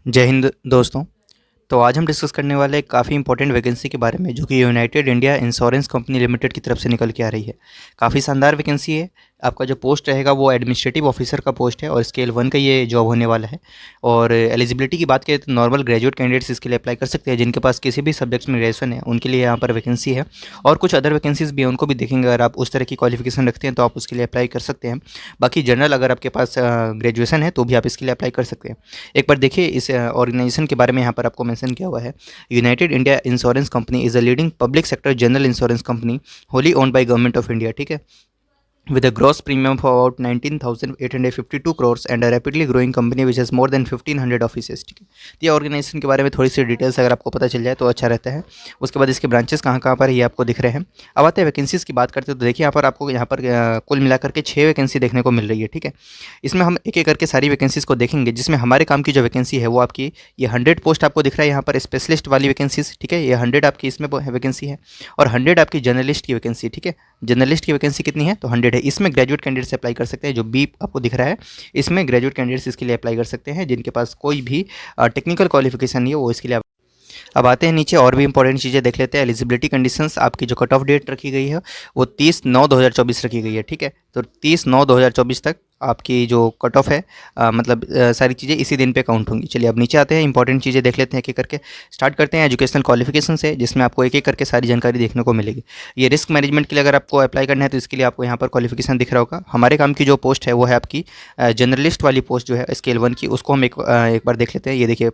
जय हिंद दोस्तों। तो आज हम डिस्कस करने वाले एक काफ़ी इंपॉर्टेंट वैकेंसी के बारे में जो कि United India insurance company limited की तरफ से निकल के आ रही है। काफ़ी शानदार वैकेंसी है। आपका जो पोस्ट रहेगा वो एडमिनिस्ट्रेटिव ऑफिसर का पोस्ट है और स्केल 1 का ये जॉब होने वाला है। और एलिजिबिलिटी की बात करें तो नॉर्मल ग्रेजुएट कैंडिडेट्स इसके लिए अप्लाई कर सकते हैं जिनके पास किसी भी सब्जेक्ट्स में ग्रेजुएशन है, उनके लिए यहाँ पर वैकेंसी है। और कुछ अदर वैकेंसीज़ भी हैं, उनको भी देखेंगे। अगर आप उस तरह की क्वालिफिकेशन रखते हैं तो आप उसके लिए अप्लाई कर सकते हैं। बाकी जनरल अगर आपके पास ग्रेजुएशन है तो भी आप इसके लिए अप्लाई कर सकते हैं। एक बार देखिए इस ऑर्गेनाइजेशन के बारे में, यहाँ पर आपको मेंशन किया हुआ है। United India insurance company is a leading public sector general insurance company wholly owned by government of India. ठीक है, with a gross premium of about 19,852 crores and a rapidly growing company which has more than 1500 offices। ठीक है, तो ये organisation के बारे में थोड़ी सी डिटेल्स अगर आपको पता चल जाए तो अच्छा रहता है। उसके बाद इसके ब्रांचेस कहाँ कहाँ पर ये आपको दिख रहे हैं। अब आते हैं वैकेंसीज़ की बात करते हैं तो देखिए यहाँ पर आपको कुल मिलाकर के 6 वैकेंसी देखने को मिल रही है। ठीक है, इसमें हम एक एक करके सारी वैकेंसीज़ को देखेंगे जिसमें हमारे काम की जो वैकेंसी है वो आपकी ये 100 पोस्ट आपको दिख रहा है यहाँ पर स्पेशलिस्ट वाली वैकेंसीज। ठीक है, ये 100 आपकी इसमें वैकेंसी है और 100 आपकी जर्नलिस्ट की वैकेंसी। ठीक है, जर्नलिस्ट की वैकेंसी कितनी है तो 100 है। इसमें ग्रेजुएट कैंडिडेट से अप्लाई कर सकते हैं। जो बी आपको दिख रहा है इसमें ग्रेजुएट कैंडिडेट्स इसके लिए अप्लाई कर सकते हैं जिनके पास कोई भी टेक्निकल क्वालिफिकेशन नहीं है, वो इसके लिए। अब आते हैं नीचे और भी इंपॉर्टेंट चीज़ें देख लेते हैं। एलिजिबिलिटी कंडीशंस, आपकी जो कट ऑफ डेट रखी गई है वो 30/9/2024 रखी गई है। ठीक है, तो 30/9/2024 तक आपकी जो कट ऑफ है मतलब सारी चीज़ें इसी दिन पे काउंट होंगी। चलिए अब नीचे आते हैं, इंपॉर्टेंट चीज़ें देख लेते हैं एक एक करके। स्टार्ट करते हैं एजुकेशनल क्वालिफिकेशन से जिसमें आपको एक एक करके सारी जानकारी देखने को मिलेगी। ये रिस्क मैनेजमेंट के लिए अगर आपको अप्लाई करना है तो इसके लिए आपको यहाँ पर क्वालिफिकेशन दिख रहा होगा। हमारे काम की जो पोस्ट है वो है आपकी जर्नलिस्ट वाली पोस्ट जो है स्केल 1 की, उसको हम एक बार देख लेते हैं। ये देखिए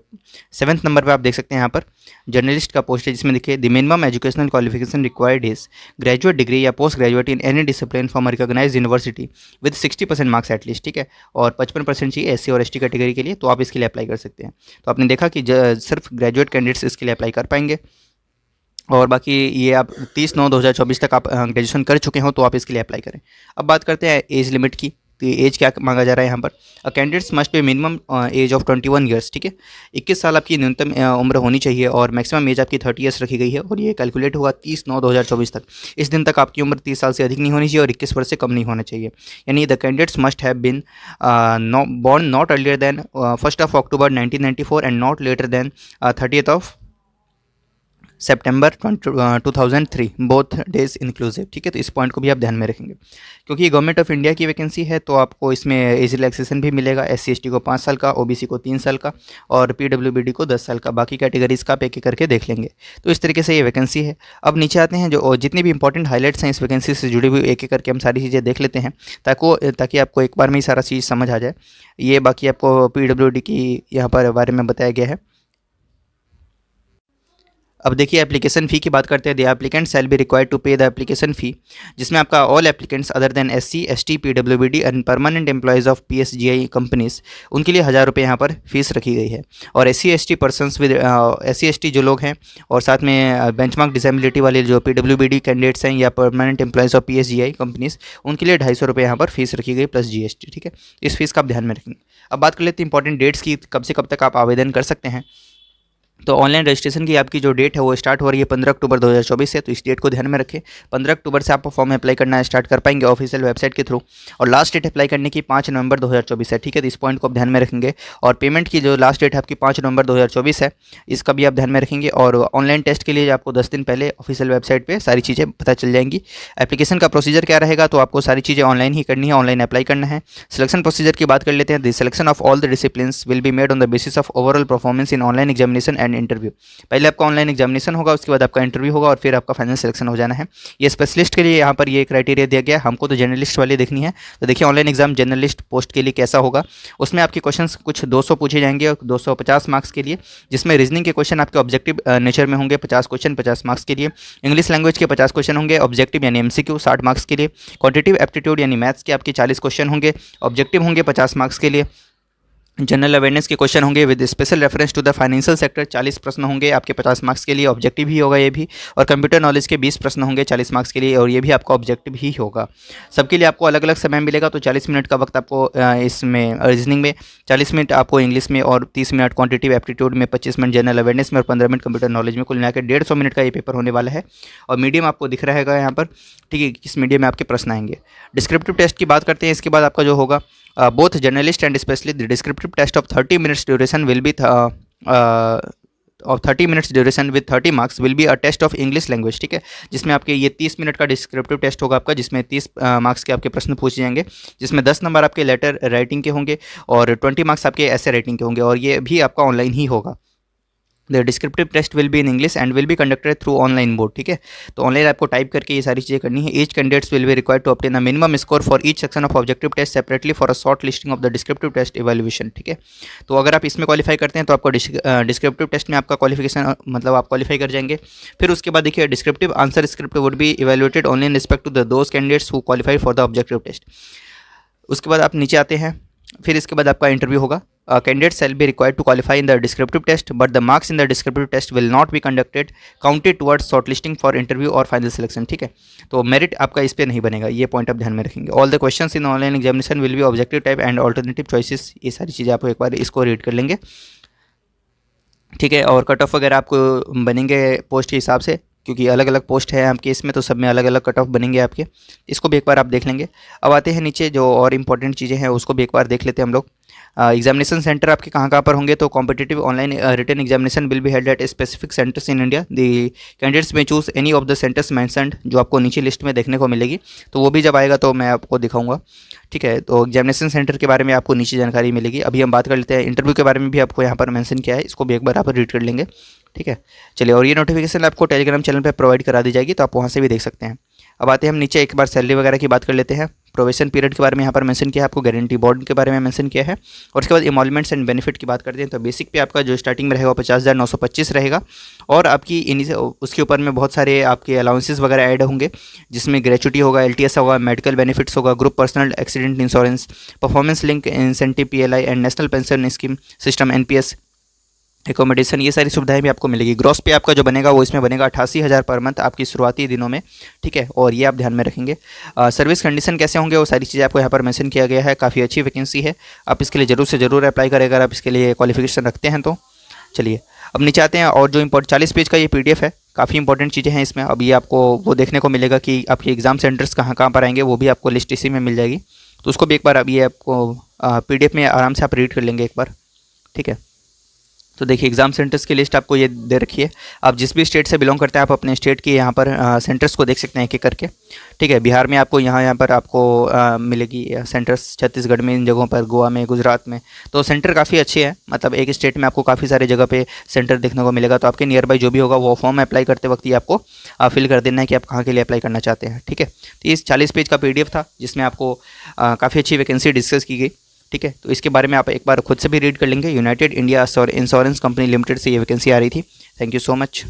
7th नंबर पर आप देख सकते हैं यहाँ पर जर्नलिस्ट का पोस्ट है जिसमें देखिए the minimum educational qualification required is graduate degree या post graduate in any discipline from recognised university with 60% marks at least. ठीक है, और 55% चाहिए SC और ST कैटेगरी के लिए, तो आप इसके लिए अप्लाई कर सकते हैं। तो आपने देखा कि सिर्फ ग्रेजुएट कैंडिडेट्स इसके लिए अप्लाई कर पाएंगे और बाकी ये आप 30/9/2024 तक आप ग्रेजुएशन कर चुके हो तो आप इसके लिए अप्लाई करें। अब बात करते हैं एज लिमिट की। तो ये एज क्या मांगा जा रहा है यहाँ पर, candidates must be minimum age of 21 years. ठीक है, 21 साल आपकी न्यूनतम उम्र होनी चाहिए और मैक्सिमम एज आपकी 30 ईयर्स रखी गई है और ये कैलकुलेट हुआ 30/9/2024 तक। इस दिन तक आपकी उम्र 30 साल से अधिक नहीं होनी चाहिए और 21 वर्ष से कम नहीं होना चाहिए। यानी the candidates must have been born not earlier than 1 October 1994 and not later than 30 सितंबर 2003 बोथ डेज इंक्लूसिव। ठीक है, तो इस पॉइंट को भी आप ध्यान में रखेंगे क्योंकि ये गवर्नमेंट ऑफ इंडिया की वैकेंसी है तो आपको इसमें एज रिलैक्सेशन भी मिलेगा। SC ST को 5 साल का, OBC को 3 साल का और PWBD को 10 साल का। बाकी कैटेगरीज का आप एक एक करके देख लेंगे। तो इस तरीके से ये वैकेंसी है। अब नीचे आते हैं, जो जितनी भी इंपॉर्टेंट हाईलाइट्स हैं इस वैकेंसी से जुड़ी हुई एक एक करके हम सारी चीज़ें देख लेते हैं ताकि आपको एक बार में ही सारा चीज़ समझ आ जाए। ये बाकी आपको PWD की यहाँ पर बारे में बताया गया है। अब देखिए एप्लीकेशन फ़ी की बात करते हैं। The applicant shall be required to pay the application fee, जिसमें आपका all applicants other than SC ST PWBD and permanent employees of PSGI companies, उनके लिए 1000 रुपये यहाँ पर फीस रखी गई है। और SC ST persons with SC ST जो लोग हैं और साथ में बेंचमार्क डिसेबिलिटी वाले जो PWBD कैंडिडेट्स हैं या permanent employees of PSGI companies, उनके लिए 250 रुपये यहाँ पर फीस रखी गई प्लस GST। ठीक है, इस फीस का आप ध्यान में रखेंगे। अब बात कर लेते हैं इंपॉर्टेंट डेट्स की, कब से कब तक आप आवेदन कर सकते हैं। तो ऑनलाइन रजिस्ट्रेशन की आपकी जो डेट है वो स्टार्ट हो रही है 15 अक्टूबर 2024 से, तो इस डेट को ध्यान में रखें। 15 अक्टूबर से आप फॉर्म अप्लाई करना स्टार्ट कर पाएंगे ऑफिशियल वेबसाइट के थ्रू और लास्ट डेट अप्लाई करने की 5 नवंबर 2024 है। ठीक है, तो इस पॉइंट को आप ध्यान में रखेंगे। और पेमेंट की जो लास्ट डेट है आपकी 5 नवंबर 2024 है, इसका भी आप ध्यान में रखेंगे। और ऑनलाइन टेस्ट के लिए आपको 10 दिन पहले ऑफिशियल वेबसाइट पर सारी चीज़ें पता चल जाएंगी। एप्लीकेशन का प्रोसीजर क्या रहेगा, तो आपको सारी चीज़ें ऑनलाइन ही करनी है, ऑनलाइन अप्लाई करना है। सिलेक्शन प्रोसीजर की बात कर लेते हैं। The selection of all the disciplines will be made on the basis of overall performance in online examination and interview. पहले आपका ऑनलाइन एग्जामिनेशन होगा, उसके बाद आपका इंटरव्यू होगा और फिर आपका फाइनल सिलेक्शन हो जाना है। ये स्पेशलिस्ट के लिए यहाँ पर ये क्राइटेरिया दिया गया है। हमको तो जर्नलिस्ट वाली देखनी है। तो देखिए ऑनलाइन एग्जाम जर्नलिस्ट पोस्ट के लिए कैसा होगा। उसमें आपके क्वेश्चंस कुछ 200 पूछे जाएंगे और 250 मार्क्स के लिए, जिसमें रीजनिंग के क्वेश्चन आपके ऑब्जेक्टिव नेचर में होंगे 50 क्वेश्चन 50 मार्क्स के लिए। इंग्लिश लैंग्वेज के 50 क्वेश्चन होंगे ऑब्जेक्टिव यानी MCQ 60 मार्क्स के लिए। क्वांटिटेटिव एप्टीट्यूड यानी मैथ्स के आपके 40 क्वेश्चन होंगे, ऑब्जेक्टिव होंगे 50 मार्क्स के लिए। जनरल अवेयरनेस के क्वेश्चन होंगे with special reference to the financial sector, 40 प्रश्न होंगे आपके 50 मार्क्स के लिए, ऑब्जेक्टिव ही होगा ये भी। और कंप्यूटर नॉलेज के 20 प्रश्न होंगे 40 मार्क्स के लिए और ये भी आपका ऑब्जेक्टिव ही होगा। सबके लिए आपको अलग अलग समय मिलेगा, तो 40 मिनट का वक्त आपको इसमें रीजनिंग में, 40 मिनट आपको इंग्लिश में और 30 मिनट क्वांटिटेटिव एप्टीट्यूड में, 25 मिनट जनरल अवेयरनेस में और 15 मिनट कंप्यूटर नॉलेज में। कुल मिलाकर 150 मिनट का ये पेपर होने वाला है। और मीडियम आपको दिख रहेगा यहाँ पर, ठीक है, किस मीडियम में आपके प्रश्न आएंगे। डिस्क्रिप्टिव टेस्ट की बात करते हैं, इसके बाद आपका जो होगा both journalist and specially the descriptive test of 30 minutes duration will be of 30 minutes duration with 30 marks will be a test of English language, ठीक है। जिसमें आपके ये 30 मिनट का डिस्क्रिप्टिव टेस्ट होगा आपका, जिसमें 30 मार्क्स के आपके प्रश्न पूछे जाएंगे, जिसमें 10 नंबर आपके लेटर राइटिंग के होंगे और 20 मार्क्स आपके ऐसे राइटिंग के होंगे, और ये भी आपका ऑनलाइन ही होगा। The descriptive test will be in English and will be conducted through online mode, ठीक है। तो ऑनलाइन आपको टाइप करके ये सारी चीज़ें करनी है। Each candidates will be required to obtain a minimum score for each section of objective test separately for a short listing of the descriptive test evaluation, ठीक है। तो अगर आप इसमें क्वालिफाई करते हैं तो आपको डिस्क्रिप्टिव टेस्ट में आपका क्वालिफिकेशन मतलब आप क्वालिफाई कर जाएंगे। फिर उसके बाद देखिए descriptive answer script would be evaluated only in respect to the those candidates who qualify for the objective test. उसके बाद आप नीचे आते हैं, फिर इसके बाद आपका इंटरव्यू होगा। Candidate shall be required to qualify in the descriptive test but the marks in the descriptive test will not be conducted counted towards shortlisting for interview और फाइनल सिलेक्शन, ठीक है। तो मेरिट आपका इस पर नहीं बनेगा, ये पॉइंट आप ध्यान में रखेंगे। All the questions in online examination will B objective type and alternative choices, ये सारी चीज़ें आप एक बार इसको रीड कर लेंगे, ठीक है। और कट ऑफ वगैरह आपको बनेंगे पोस्ट के हिसाब से, क्योंकि अलग अलग पोस्ट है आपके इसमें, तो सब में अलग अलग कट ऑफ बनेंगे आपके, इसको भी एक बार आप देख लेंगे। अब आते हैं नीचे जो और इंपॉर्टेंट चीज़ें हैं उसको भी एक बार देख लेते हैं हम लोग। एग्जामिनेशन सेंटर आपके कहाँ कहाँ पर होंगे, तो competitive online written examination will be held at specific centres in India. The candidates may choose any of the centres mentioned, जो आपको नीचे लिस्ट में देखने को मिलेगी, तो वो भी जब आएगा तो मैं आपको दिखाऊंगा, ठीक है। तो एग्जामिनेशन सेंटर के बारे में आपको नीचे जानकारी मिलेगी। अभी हम बात कर लेते हैं इंटरव्यू के बारे में, भी आपको यहाँ पर मेंशन किया है, इसको भी एक बार आप रीड कर लेंगे, ठीक है। चलिए, और ये नोटिफिकेशन आपको टेलीग्राम चैनल पर प्रोवाइड करा दी जाएगी, तो आप वहाँ से भी देख सकते हैं। अब आते हैं हम नीचे, एक बार सैलरी वगैरह की बात कर लेते हैं। प्रोबेशन पीरियड के बारे में यहाँ पर मेंशन किया है, आपको गारंटी बॉन्ड के बारे में मेंशन किया है, और उसके बाद इमोलमेंट्स एंड बेनिफिट की बात करते हैं। तो बेसिक पे आपका जो स्टार्टिंग में रहेगा वो 50,925 रहेगा, और आपकी उसके ऊपर में बहुत सारे आपके अलाउंसेस वगैरह ऐड होंगे, जिसमें ग्रेचुटी होगा, LTS होगा, मेडिकल बेनिफिट्स होगा, group personal accident insurance, performance link incentive PLI and national pension scheme system NPS, accommodation, ये सारी सुविधाएं भी आपको मिलेगी। ग्रॉस पे आपका जो बनेगा वो इसमें बनेगा 88,000 पर मंथ आपकी शुरुआती दिनों में, ठीक है। और ये आप ध्यान में रखेंगे। सर्विस कंडीशन कैसे होंगे वो सारी चीज़ें आपको यहाँ पर मेंशन किया गया है। काफ़ी अच्छी वैकेंसी है, आप इसके लिए जरूर से जरूर अप्लाई करें अगर आप इसके लिए क्वालिफिकेशन रखते हैं तो। चलिए, अब नीचे आते हैं, और जो 40 पेज का ये PDF है, काफ़ी इंपॉर्टेंट चीज़ें हैं इसमें। अब ये आपको वो देखने को मिलेगा कि आपके एग्जाम सेंटर्स कहाँ कहाँ पर आएंगे, वो भी आपको लिस्ट इसी में मिल जाएगी, तो उसको भी एक बार अब ये आपको PDF में आराम से आप रीड कर लेंगे एक बार, ठीक है। तो देखिए, एग्जाम सेंटर्स की लिस्ट आपको ये दे रखी है। आप जिस भी स्टेट से बिलोंग करते हैं आप अपने स्टेट की यहाँ पर सेंटर्स को देख सकते हैं एक एक करके, ठीक है। बिहार में आपको यहाँ पर आपको मिलेगी सेंटर्स, छत्तीसगढ़ में इन जगहों पर, गोवा में, गुजरात में, तो सेंटर काफ़ी अच्छे हैं। मतलब एक स्टेट में आपको काफ़ी सारे जगह पे सेंटर देखने को मिलेगा। तो आपके नियर बाई जो भी होगा वो फॉर्म अप्लाई करते वक्त ही आपको फिल कर देना है कि आप कहाँ के लिए अप्लाई करना चाहते हैं, ठीक है। तो इस 40 पेज का PDF था, जिसमें आपको काफ़ी अच्छी वैकेंसी डिस्कस की गई, ठीक है। तो इसके बारे में आप एक बार खुद से भी रीड कर लेंगे। United India insurance company limited से ये वैकेंसी आ रही थी। Thank you so much.